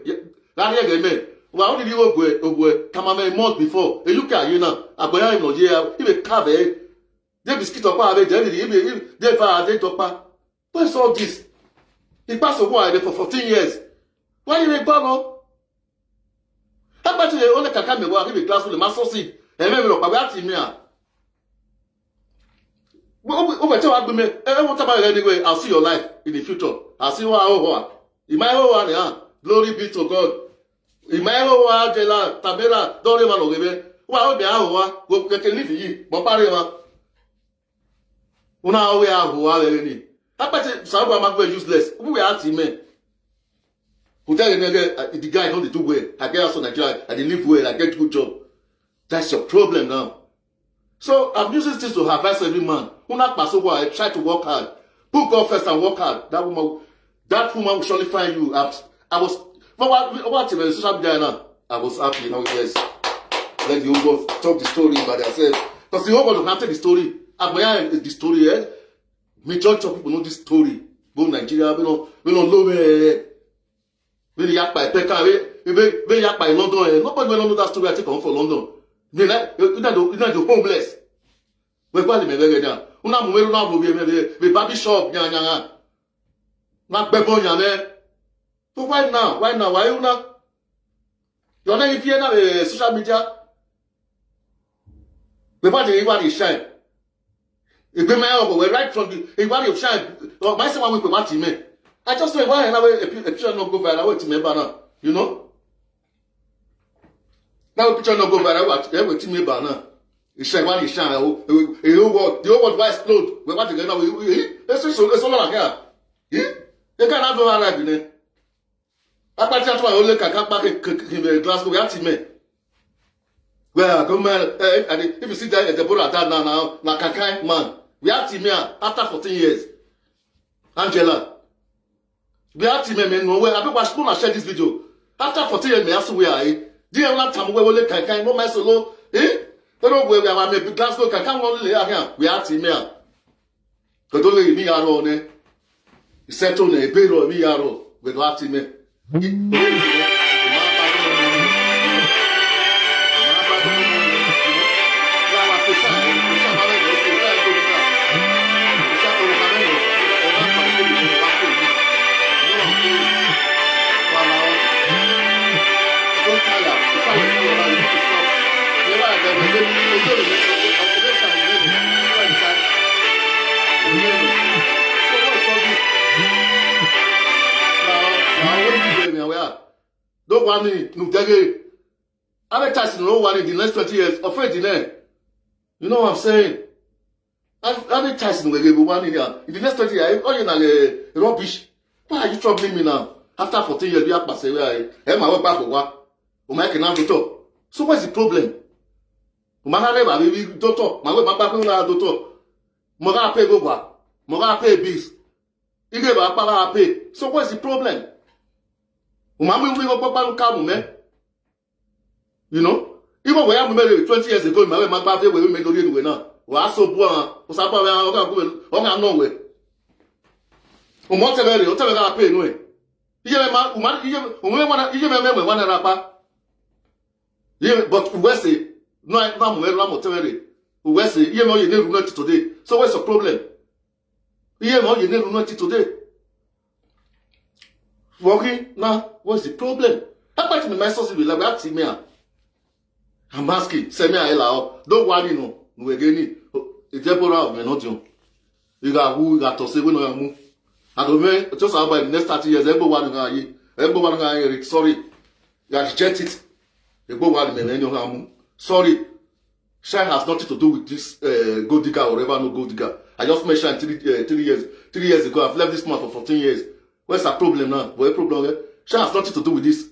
Speaker 1: That again, well, did you go away? Come a month before. A look at you now, a boy, no, yeah, even carve it. They biscuit of power, they fire, they top. What's all this? He passed away for 14 years. Why you make bubble? How about you only can come and give a glass with the muscle seat and maybe look about him here? Over to argument, what about anyway? I'll see your life in the future. I'll see what I owe. In my own one, glory be to God. In my own one, Jela, Tabera, don't even know me. Well, the hour, go get a leave you, but Parima. Una we are who are any. How about it? Some of them useless. We are team. Who tell the guy don't do well. I get also Nigeria. I live well. I get good job. That's your problem now. So I'm using this to advise every man. Who not pass over? I try to work hard. Put God first and work hard. That woman will surely find you. I was what in social media now. I was happy. Yes. Let the whole talk the story by themselves. Because the whole world will tell the story. Admire the story. Majority of people know this story. Go Nigeria. We don't know where. When you by Pekka, when you by London, nobody will know that story. I take on for London. You know the homeless. We're going to be very down. Una mwe na bo be baby shop nya. Na bebo nya me. So why now? Why you na? You're not if you na social media. We want to shine. If we may right from the want to shine. My son we want to I just know why a picture not go viral. Wait me now, you know. Now a picture not go viral. Wait me now. It's shine one. It's shine. The whole world will explode. We want to get now. It's all like here. You can't have no arrive in it. I can't tell you only can come back in Glasgow. We have to me. Well, come on. If you see that the Deborah now, like a kind man. We have to me after 14 years. Angela. We have to me no way. I don't want to share this video. After 14 years, me ask where I. Dear last time we will can no my solo, eh? Don't we are maybe Glasgow can come on here. We are team here. Because only me are on it. Settle a payroll me are with what team. Don't want me to get advertising no one in the next 20 years. Afraid delay. You know what I'm saying? Advertising will give one in here. In the next 20 years, all you know rubbish. Why are you troubling me now? After 14 years, we have passed away. My work back for what? My can talk. So what's the problem? My baby doctor. My work back for doctor. Moga pay go what? Moga pay bills. You give a pay. So what's the problem? You know, even when I married 20 years ago, my father will make a way now. Was so poor, was up on no way. Whatever I pay no way. You remember one rapper. But Wesley, no, I'm whatever. Wesley, you know, you never know today. So what's the problem? You know, you never know today. Working now, what's the problem? How about my source will like that me? I'm asking, send me a hello. Don't worry, no. We're getting a Deborah of Menodium. You got who got to say when I move. And over just about the next 30 years, everyone guy, sorry. You have rejected. Everyone, sorry. Shine has nothing to do with this gold digger or ever no gold digger. I just met Shine 3 years ago. I've left this man for 14 years. Where's the problem now? What's the problem? Shine has nothing to do with this.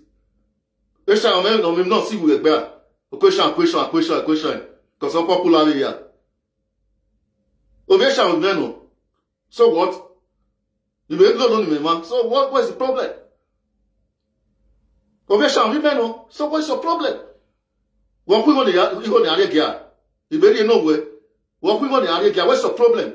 Speaker 1: Shine, I'm not see with a question. Because I'm popular here. Ovation with Venom. So what? You will not know me, man. So what's the problem? Ovation with Venom. So what's your problem? What we want to area gear. You very know where. What we want to area gear. What's your problem?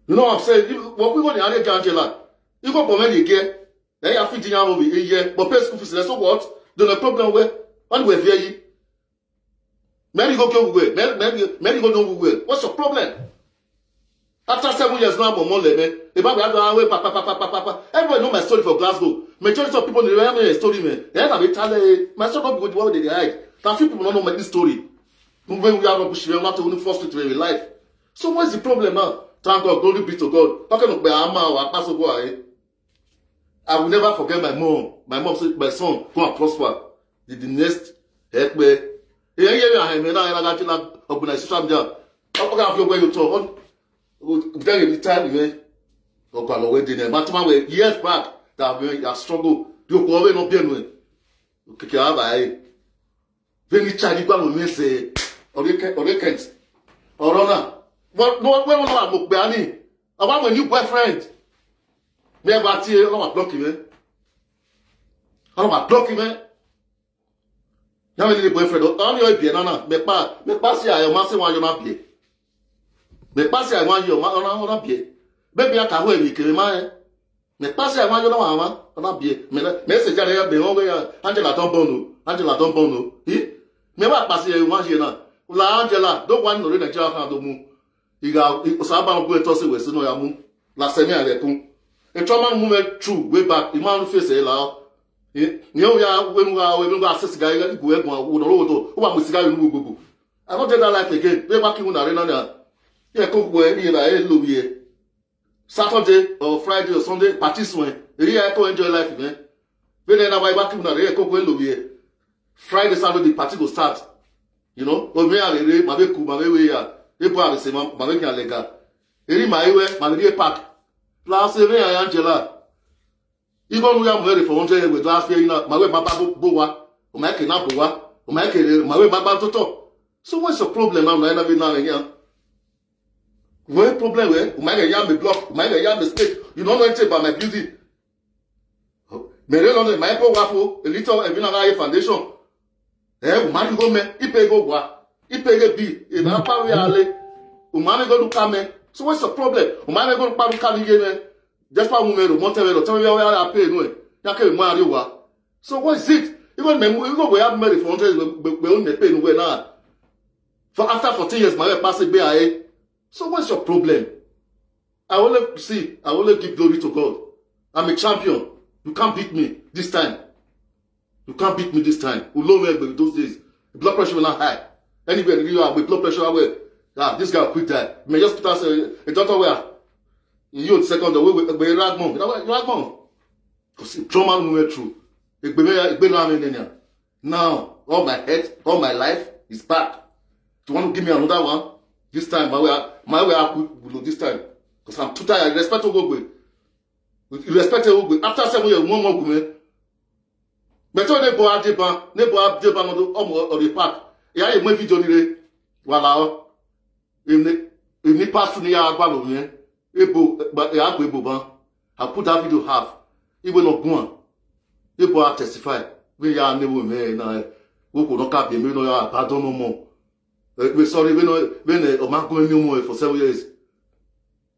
Speaker 1: You know what I'm saying? What we want to area gear, Angela. You go for many gear. Then you have 15 years over a year. But pay school fees. So what? There's no problem where. When we're here, many go away. Many go nowhere. What's your problem? After 7 years now, I'm more level. Everybody know my story for Glasgow. Majority of people remember my story, man. They have a tell my story not good what they hide. Now few people don't know my story. When we are not pushing, not only first to in life. So what's the problem now? Thank God, glory be to God. How can I be a pass over? I will never forget my mom. My mom said, my son, go and prosper. The next help me. I got to organization there. How can I feel when you talk? Very time, man. Okay, years back, that I struggle. You go away, no pain. Okay, I very child, you me say, or they can't. Or Rona. What, when I look Bernie, I want a new boyfriend. Me about here, I want to block him. I want to block him. Now, my boyfriend, I'm your piano. Me pass here, I am massing one, you're not play. Me pass I want you on a pie. Baby, I can't wait. Me pass I want you on a pie. Message I have been over Angela don't bono. Me what pass you want you now? La Angela, don't want to read a job to move. You got Saba go toss with no yamu. La Semia Lecum. A trauma movement true way back. The man face a law. You know, when we are assist guy who would road who are with guy who go. I don't take that life again. We're working on arena. Yeah, cook where you like Saturday or Friday or Sunday, parties when you enjoy life, man. When then I back in the cook where Friday, Saturday, party will start. You know, but me are the Mabeku, Mabeya, people are the same, Mabeka Lega. Eri my way, Mabeya Park. Last year, Angela. Even we are ready for 100 years with last year, you know, my way, Baba Boa, or my Kinaboa, or my way, Baba Toto. So what's your problem now? I never know again. What problem where? You might get me block, you might get me mistake. You don't know anything about my beauty. Mere London, my Apple Waffle, a little Evina Foundation. Umani go me, Ipe go wa, Ipe go be, if I power ale, Umani go to come. So what's the problem? Umani go to Paru Kali, just for women, Montevero, tell me where I pay no. Yake Mariwa. So what is it? Even me, we go we have married for 100 we only pay no now. For after 14 years, my pass it BIA. So what's your problem? I will give glory to God. I'm a champion. You can't beat me this time. You can't beat me this time. We low me those days. The blood pressure will not high. Anywhere you are with blood pressure away. Ah, this guy will quick die. May just put us a doctor where you second the way we ragmon. Ragmon. Because trauma we went through. Now, all my head, all my life is back. Do you want to give me another one? This time, my way I could this time. Because I'm too tired. I respect Ogwe. You respect Ogwe. After 7 years, one more woman. But when they go out the park, il y a une vidéo nire voilà il passe to ya agbalo yen ebo ya agbo ebo ban I put that video half he will not go on ebo testify we ya never me na we could not cap me no ya pardon no more we sorry we no when o man go me more for 7 years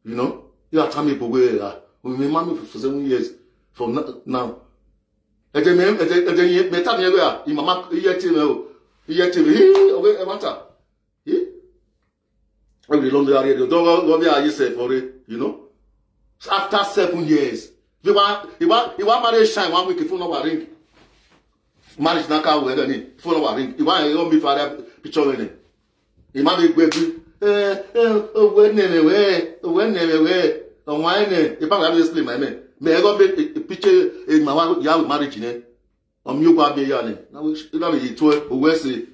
Speaker 1: you know you are telling me we remember for 7 years from now me ta me we ah mama yeti me o yeti me o matter I will long area don't go be yourself for it, you know. So after 7 years he want marry shine 1 week phone number ring marriage na ka we any phone number ring he want me for that picture when he ma be gbe when if I have explain my man me go be picture in my ya marriage ne am you gba be ya ne na we to we say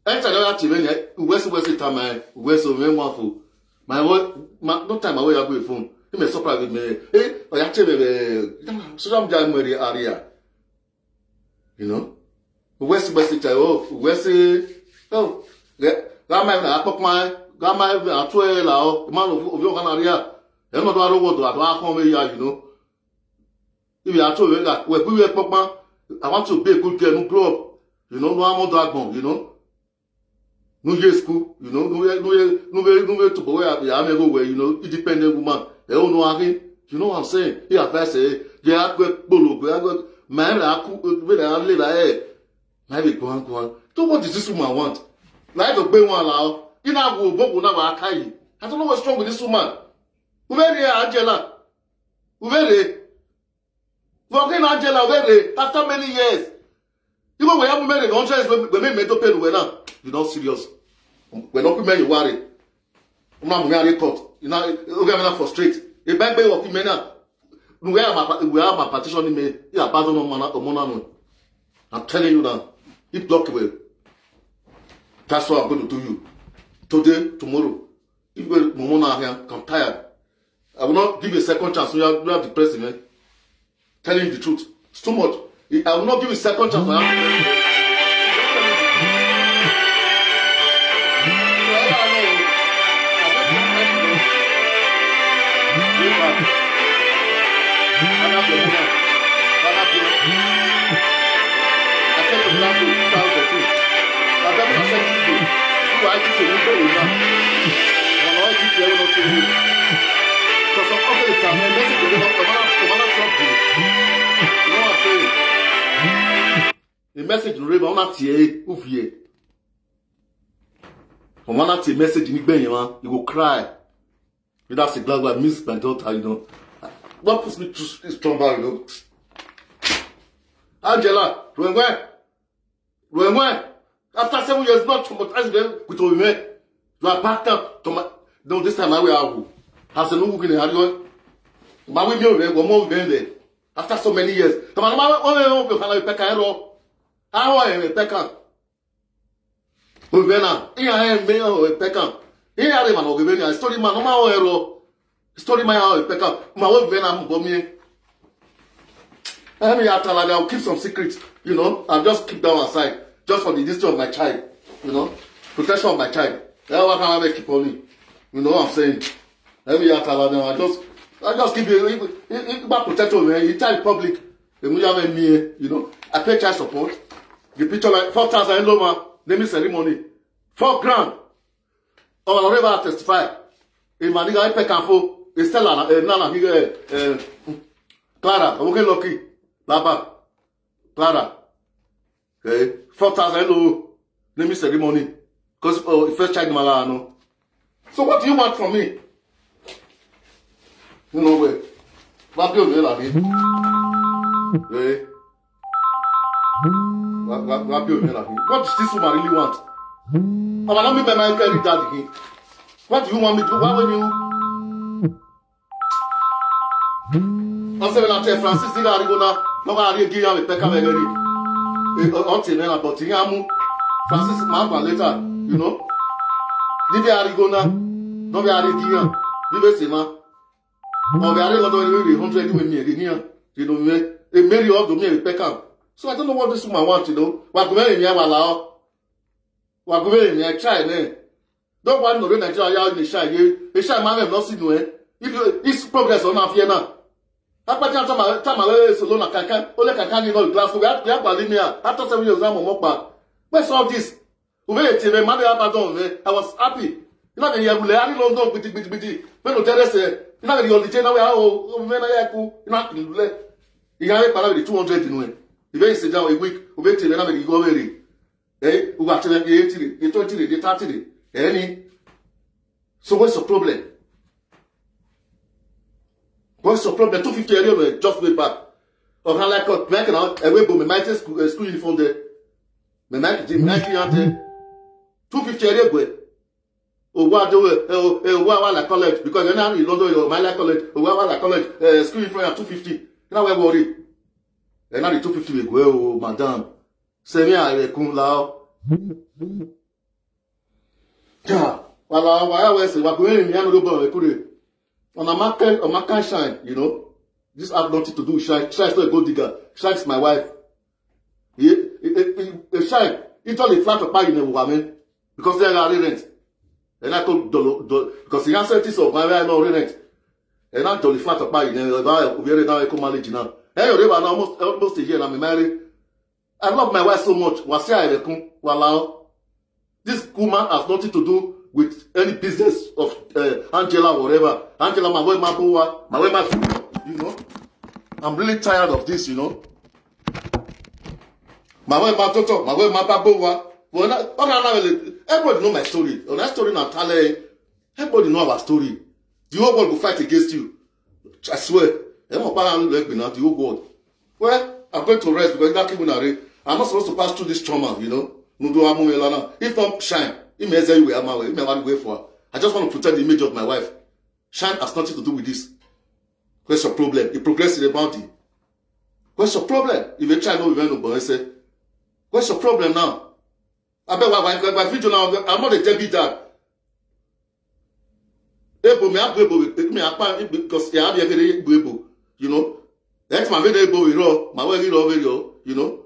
Speaker 1: enter that TV we say time we so me wonderful my no time away go phone he me surprise with me o ya tebe so am ja mari area you know we say we say oh ga my na akpokman ga my atu la o man of your area e no do arowo do akon me ya you know if you atu we ga we bi akpokman I want to be a good girl no grow up you know no am do agbon you know no year school, you know, no to go where I go where, you know, independent woman. They don't know again. You know what I'm saying? Yeah, I say, yeah, I go bolo, I go, man, I live ahead. Maybe go on. So what does this woman want? Like the bay one now, you know, go now, I don't know what's wrong with this woman. Where Angela? Where Working Angela, where after many years. You know, we haven't made a conscience when we made to pay the now. You're not serious. We're not people you worry. I'm not going to court. You know, we're not frustrated. If I pay what you now, we have my partition in me. You are pardon on Monano. I'm telling you now. You block away. That's what I'm going to do you. Today, tomorrow. If we're Momona here, I'm tired. I will not give you a second chance. You have depressed me. Telling you the truth. It's too much. I will not give you a second chance. The message on river on a tie ouvie. On one at message in Ben, you will cry. That's a glad I miss my daughter, you know. What puts me too strong, you know. Angela, when after 7 years, not traumatized them with all men. You are packed up to my. No, this time I will have has a no in the radio. My will be one more there. After so many years, the man only Pekaro. How I am a Pekka. Uvena, here I am male a Pekka. Here I am an Ogivenia, story man, no hero. Story my house, Pekka. My own Vena, Bomi. I'll keep some secrets, you know. I'll just keep them aside. Just for the history of my child, you know, protection of my child. That's what I keep on me. You know what I'm saying? I just give you about protection. You tell the public, You know, I pay child support. The picture like 4,000 Loma, naming ceremony. 4 grand. Or whatever I testify. In my nigga, I pay Canfo. It's still Nana, Clara, okay, lucky. Baba. Clara. Okay. 4,000 Loma, naming ceremony. Because the first child, Malano. So what do you want from me? You know where? What do you want? What does this woman really want? I'm not me by my carry daddy. What do you want me to do? Why when you? I'm saying that Francis did not go now. No one are giving me Pekka Megari. Until then, but Yamu Francis Mamba later, you know. Did they are go now? No, we are giving. We will see now. Oh, we are not only 100 with me again. You know, they marry all the me with Pekka. So I don't know what this woman wants, you know. What going in here, what going in here, try, eh? Don't want to Nigeria in the shy. The shy man have not seen you, eh? It's progress on our fear now. After time I was alone, I can't, only can you know, Glasgow. We have Balimia. After 7 years, I'm a mopper. Where's all this? I was happy. You know, you have London, bitty. When you tell us, you know, the only channel, when I go, you have the 200 in way. If they sit down a week, we wait till you go away. Eh? We got to the 80, the 20, the 30, any. So what's the problem? What's the problem? 250 area just way back. Or how like making out a web my school uniform there. My Nike 250 area way. Or what do like college? Because you're now in London, my college, or what college, school uniform at 250. Now we're worried. And now the 250 will go, oh, madam. Say me, I come lao. Yeah. Well, I was saying, what going in the other put it on a market shine, you know. This have nothing to do with shine. Shine is not a gold digger. Shine is my wife. Shine. It's all a flat apart in a woman because they are rent. And I told because the answer is of my wife, no rent. And I told the flat apart in a very now a marriage now. Hey, almost a year I'm married. I love my wife so much. This woman has nothing to do with any business of Angela or whatever. Angela, my way, you know. I'm really tired of this, you know. My way, my daughter, my way, my babowa. Everybody know my story. On that story, Natalie, everybody know our story. The whole world will fight against you. I swear. The whole world. Well, I'm going to rest because that I'm not supposed to pass through this trauma, you know. If not shine, it may say you are my way. It may want to wait for. I just want to protect the image of my wife. Shine has nothing to do with this. What's your problem? It progresses in the body. What's your problem? If you try no event, no say, what's your problem now? I bet my video now. I'm not a deadbeat dad. Because you know. That's my video, my way, you know.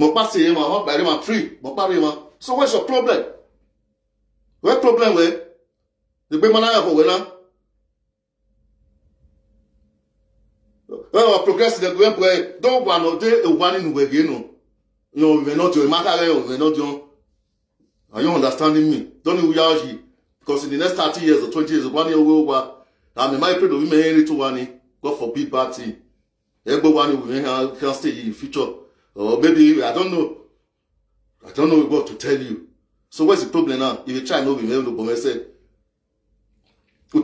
Speaker 1: I'm free. So what's your problem? What problem with the big man for winner? Well, progress the great way. Don't want to do a one in the way, you know. No, we're not doing matter, we're not doing. Are you understanding me? Don't you because in the next 30 years or 20 years, 1 year over, I'm in my period of women to one. God forbid bad thing. Everyone can stay in the future. Or maybe, I don't know. I don't know what to tell you. So what's the problem now? If you try to know, but I said, 4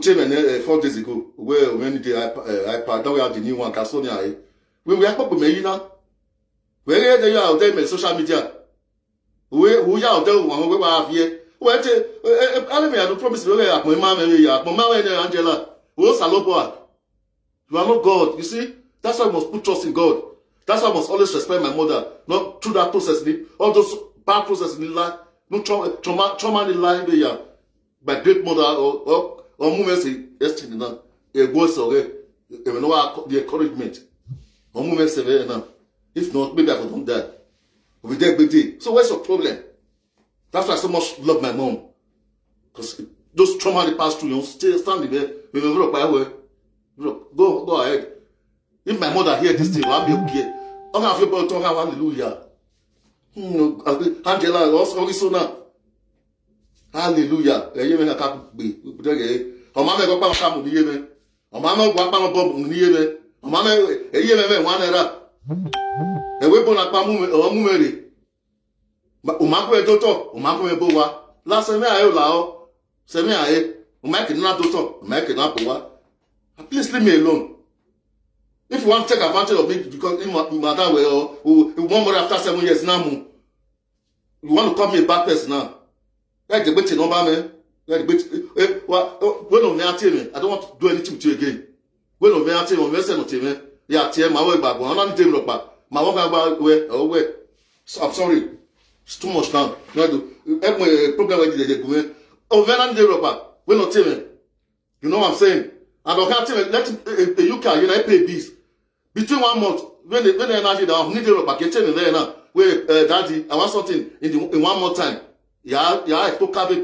Speaker 1: days ago, when the iPad, now we have the new one, Casonia. We were up with me now. Where are you out there in social media? We are out there one we have here. Well, I don't promise to my mom and Angela. You are not God. You see, that's why I must put trust in God. That's why I must always respect my mother. Not through that process, all those bad processes in life, no trauma in life. My great mother or moments in destiny now. A voice or the encouragement. Or moments now. If not, maybe I don't die. We'll be dead big day. So what's your problem? That's why I so much love my mom. Because those trauma they pass through, you still standing there. We will look by way. Go ahead. If my mother hear this thing, I'll be okay. I'm going to feel about talking hallelujah. Angela, also now. Hallelujah. You may have be. Oh, mamma, go back to the oh, mamma, go back to the oh, mamma, a year, one era. A weapon at Pamu or Mumeri. But Umako Toto, Umako Boa. Last time I allow, send me I, Umaki not Toto, make it up. Please leave me alone. If you want to take advantage of me because in matter well, one more after 7 years now, you want to call me a bad person now. Like the bitch in Obama, like the bitch. When on me, I don't want to do anything with you again. When on me, I tell you, I'm not me. Yeah, tell my way back. I'm not doing back. My work about where, oh, where. I'm sorry. It's too much now. Every program where they go in. Oh, when I'm doing back. When not tell me. You know what I'm saying? And I can't tell you, let the UK, you know, pay bills. Between 1 month, when they energy down, need to back, you tell me there now, where, daddy, I want something in 1 more time. Yeah, I took have a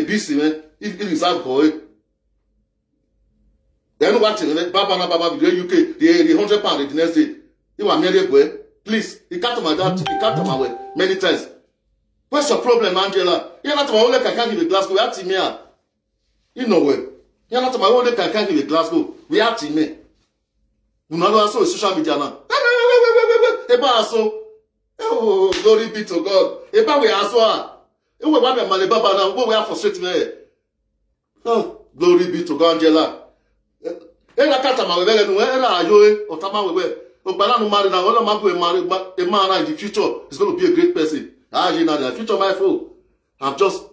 Speaker 1: busy man. It is out for it. Then what? Baba, the UK, the £100 the next day. You want me to please, you can't my dad, you can't my way many times. What's your problem, Angela? You're not my only can't give a Glasgow. We are team here. You know where? You're not my only can't give a Glasgow. We are team here. You know also social media now. Oh, glory be to God. Eba we as well. We want my Baba now. We are frustrated there. Oh, glory be to God, Angela. Ela kata ma wele nu ela ayo otama wewe. Ogbala no marry now. Ola ma go a man in the future is going to be a great person. Ah, you know the future my fool. I'm just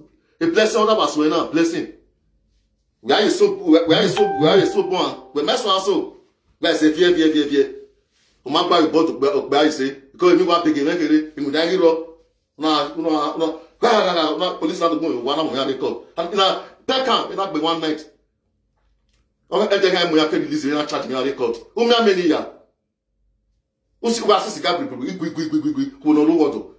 Speaker 1: a blessing other was now blessing. We are so born. We mess one so. We say vie. O ma gba report ogba say because me wa pege mekere imu da hero na police na go one na mo ya record. And na back camp na be one night. O e de ga mo ya ke release na charge me record. O me ameni ya. O si wa sisi ga gbi ko no ro wodo.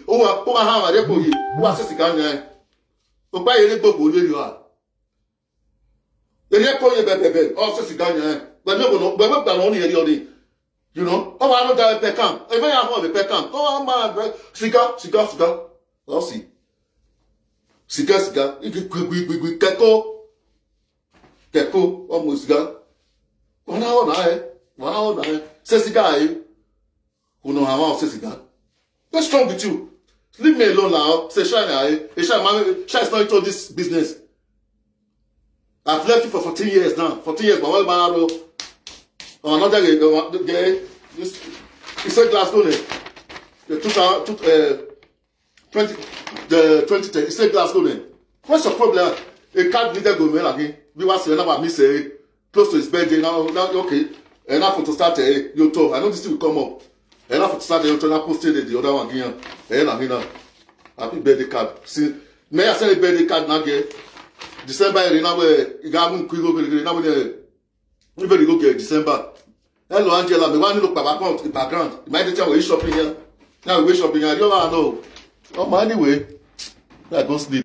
Speaker 1: O wa ha wa record yi. O wa sisi ga nya. O gba ere gbogbo lori o a. Ere ko ye bebe o sisi ga nya. Gba me gba no ni ere ori. You know, oh, I don't have a pecam. If I have a pecam, oh, my cigar. I'll see. Cigar. If you Keko, almost cigar. 1 hour, say cigar, who know how to say cigar. What's wrong with you? Leave me alone now. Say, Shine is not into this business. I've left you for 14 years now. 14 years, but well, another guy, he said Glasgow, the 2010, he said Glasgow. What's the problem? A card needed go mail again. We were saying about me say close to his birthday now. Okay, enough to start a YouTube. I know this will come up. Enough to start a YouTube. I posted the other one here. Happy birthday card. See, may I send a birthday card now? December, you know where you got one quick now. We very go get December. Hello, Angela. Me want to look background. You might tell we shopping here. Now we shopping here. You don't know. Oh, anyway, I go sleep.